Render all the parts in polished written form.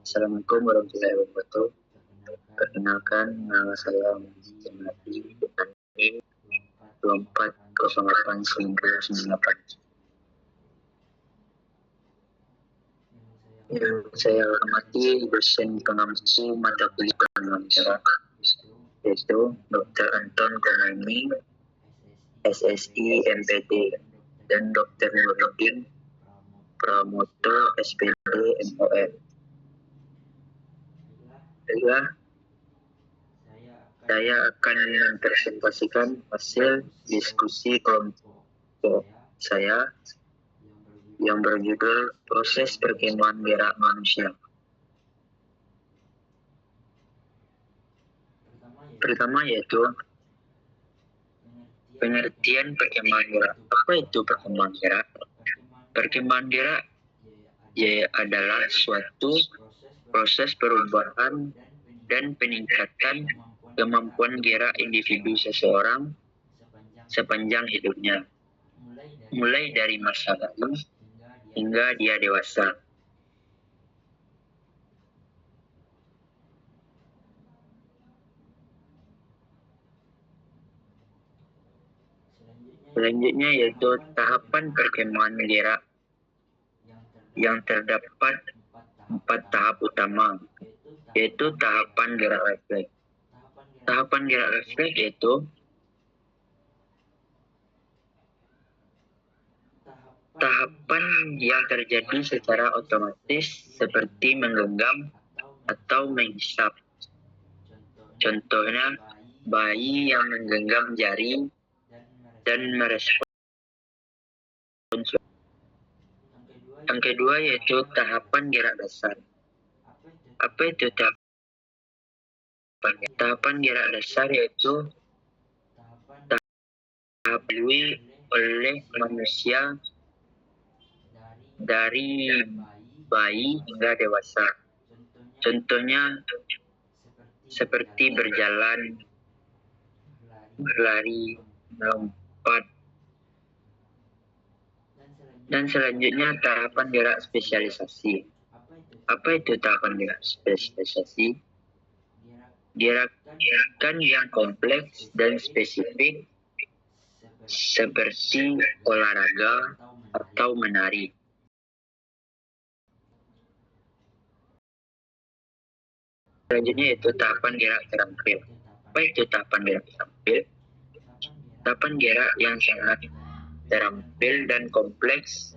Assalamualaikum warahmatullahi wabarakatuh. Perkenalkan, nama saya Muhammad Jamadi, 2408 Yang saya hormati dosen pengampu mata kuliah pengembangan jarak, yaitu Dr. Anton Komaini, SSI MPD, dan Dr. Nurdin Pramoto SPD MOM. Baiklah, saya akan mempresentasikan hasil diskusi kelompok saya yang berjudul Proses Perkembangan Gerak Manusia. Pertama yaitu pengertian perkembangan gerak. Apa itu perkembangan gerak? Perkembangan gerak adalah suatu proses perubahan dan peningkatan kemampuan gerak individu seseorang sepanjang hidupnya, mulai dari masa lalu hingga dia dewasa. Selanjutnya yaitu tahapan perkembangan gerak, yang terdapat 4 tahap utama, yaitu tahapan gerak refleks. Tahapan gerak refleks yaitu tahapan yang terjadi secara otomatis seperti menggenggam atau menghisap. Contohnya, bayi yang menggenggam jari dan merespon. Yang kedua yaitu tahapan gerak dasar. Apa itu tahapan? Tahapan gerak dasar yaitu tahap dilalui oleh manusia dari bayi hingga dewasa. Contohnya seperti berjalan, berlari, melompat. Dan selanjutnya tahapan gerak spesialisasi. Apa itu tahapan gerak spesialisasi? Gerakan yang kompleks dan spesifik seperti olahraga atau menari. Selanjutnya yaitu tahapan gerak terampil. Apa itu tahapan gerak terampil? Tahapan gerak yang sangat terampil dan kompleks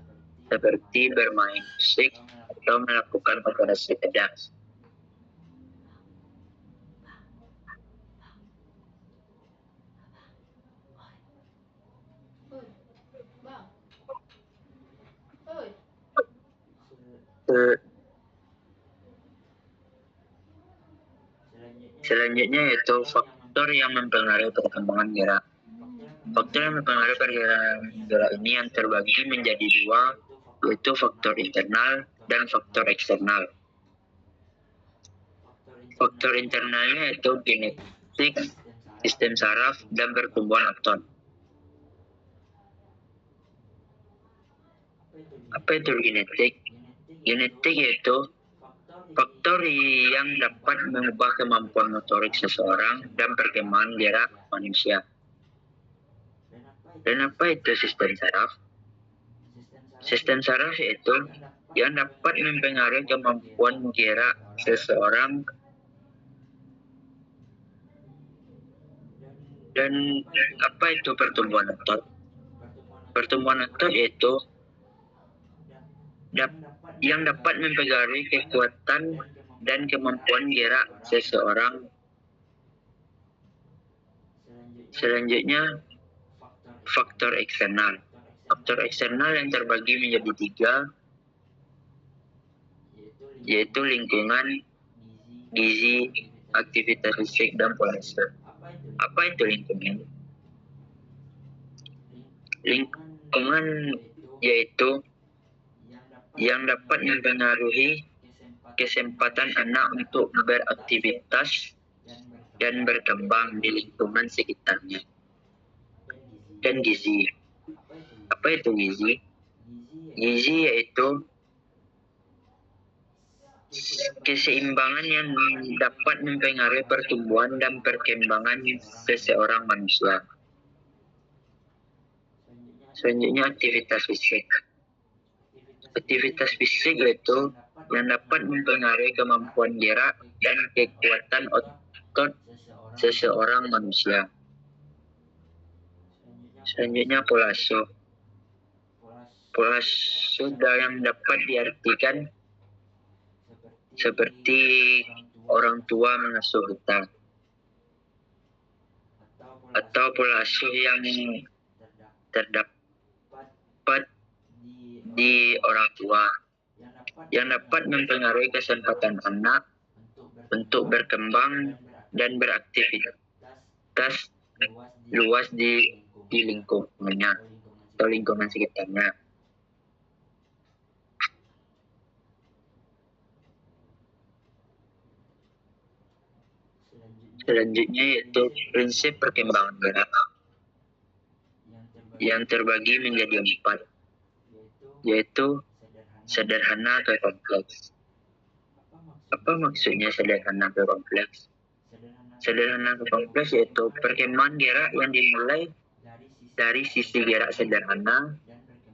seperti bermain musik atau melakukan operasi bedah. Selanjutnya yaitu faktor yang mempengaruhi perkembangan gerak. Faktor yang mempengaruhi perkembangan gerak ini yang terbagi menjadi 2, yaitu faktor internal dan faktor eksternal. Faktor internalnya yaitu genetik, sistem saraf, dan pertumbuhan otot. Apa itu genetik? Genetik yaitu faktor yang dapat mengubah kemampuan motorik seseorang dan perkembangan gerak manusia. Dan apa itu sistem saraf? Sistem saraf yaitu yang dapat mempengaruhi kemampuan gerak seseorang dan apa itu pertumbuhan otot? Pertumbuhan otot yaitu yang dapat mempengaruhi kekuatan dan kemampuan gerak seseorang. Selanjutnya, faktor eksternal. Faktor eksternal yang terbagi menjadi 3, yaitu lingkungan, gizi, aktivitas fisik, dan pola hidup. Apa itu lingkungan? Lingkungan yaitu yang dapat mempengaruhi kesempatan anak untuk beraktivitas dan berkembang di lingkungan sekitarnya. Dan gizi. Apa itu gizi? Gizi yaitu keseimbangan yang dapat mempengaruhi pertumbuhan dan perkembangan seseorang manusia. Selanjutnya aktivitas fisik. Aktivitas fisik yaitu yang dapat mempengaruhi kemampuan gerak dan kekuatan otot seseorang manusia. Selanjutnya pola asuh. Pola asuh yang dapat diartikan seperti orang tua mengasuh kita, atau pola asuh yang terdapat di orang tua yang dapat mempengaruhi kesempatan anak untuk berkembang dan beraktivitas luas di lingkungannya atau lingkungan sekitarnya. Selanjutnya yaitu prinsip perkembangan gerak yang terbagi menjadi 4, yaitu sederhana ke kompleks. Apa maksudnya sederhana ke kompleks? Sederhana ke kompleks yaitu perkembangan gerak yang dimulai dari sisi gerak sederhana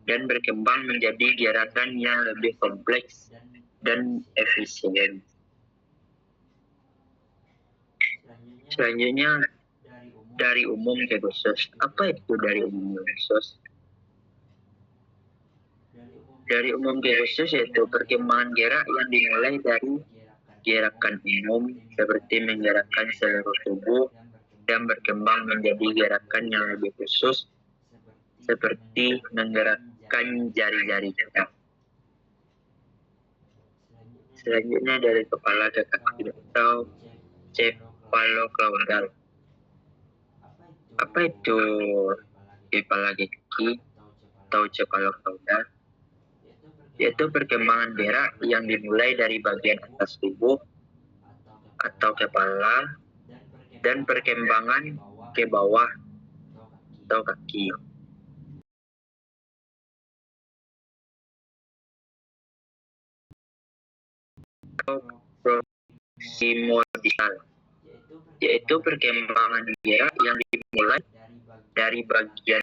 dan berkembang menjadi gerakan yang lebih kompleks dan efisien. Selanjutnya dari umum ke khusus. Apa itu dari umum ke khusus? Dari umum ke khusus yaitu perkembangan gerak yang dimulai dari gerakan umum seperti menggerakkan seluruh tubuh dan berkembang menjadi gerakan yang lebih khusus seperti menggerakkan jari-jari kita. Selanjutnya dari kepala ke kaki atau cephalocaudal. Apa itu kepala ke kaki atau cephalocaudal? Yaitu perkembangan gerak yang dimulai dari bagian atas tubuh atau kepala dan perkembangan ke bawah atau kaki. Proximodistal yaitu perkembangan gerak yang dimulai dari bagian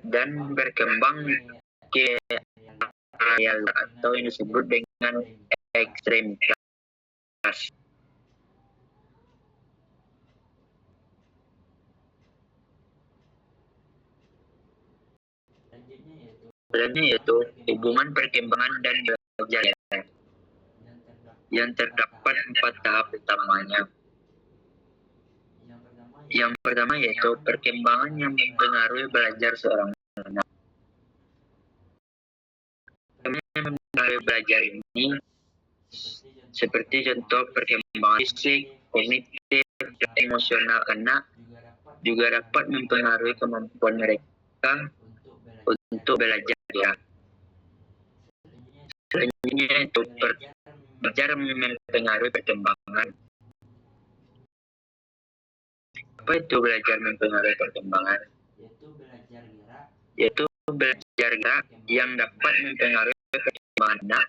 dan berkembang ke area atau yang disebut dengan ekstremitas. Selanjutnya yaitu hubungan perkembangan dan belajar yang terdapat 4 tahap utamanya. Yang pertama yaitu perkembangan yang mempengaruhi belajar seorang anak. Yang mempengaruhi belajar ini seperti contoh perkembangan fisik, kognitif, dan emosional anak juga dapat mempengaruhi kemampuan mereka untuk belajar. Selanjutnya itu belajar mempengaruhi perkembangan. Apa itu belajar mempengaruhi perkembangan? Yaitu belajar gerak yang dapat mempengaruhi perkembangan anak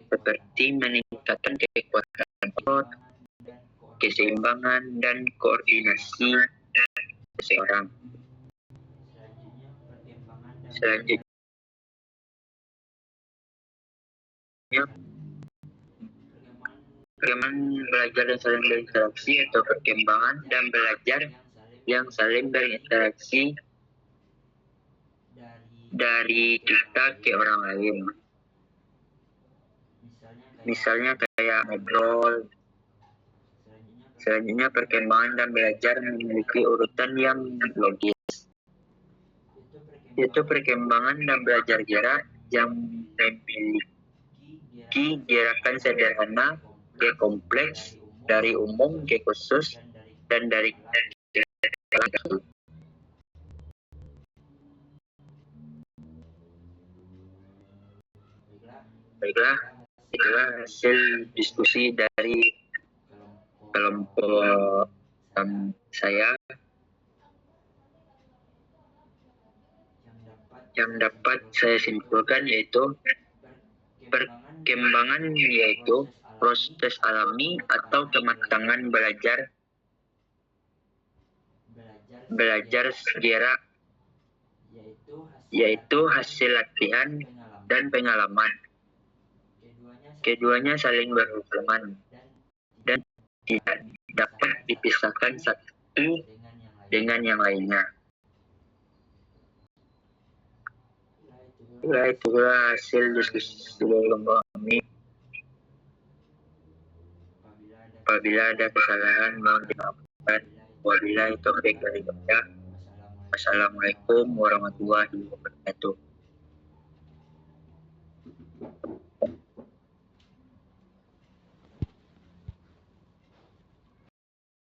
seperti meningkatkan kekuatan otot, keseimbangan, dan koordinasi seseorang. Selanjutnya perkembangan belajar dan saling berinteraksi atau perkembangan dan belajar yang saling berinteraksi dari kita ke orang lain. Misalnya kayak ngobrol. Selanjutnya perkembangan dan belajar memiliki urutan yang logis. Yaitu perkembangan dan belajar gerak yang memiliki gerakan sederhana ke kompleks, dari umum ke khusus, dan dari kaki. Baiklah, itulah hasil diskusi dari kelompok saya Yang dapat saya simpulkan yaitu perkembangan yaitu proses alami atau kematangan belajar sejarah yaitu hasil latihan dan pengalaman. Keduanya saling berhubungan dan tidak dapat dipisahkan satu dengan yang lainnya. Itulah hasil diskusi kami. Apabila ada kesalahan mohon dimaafkan. Wabillahi taufiq wal hidayah. Wassalamualaikum warahmatullahi wabarakatuh.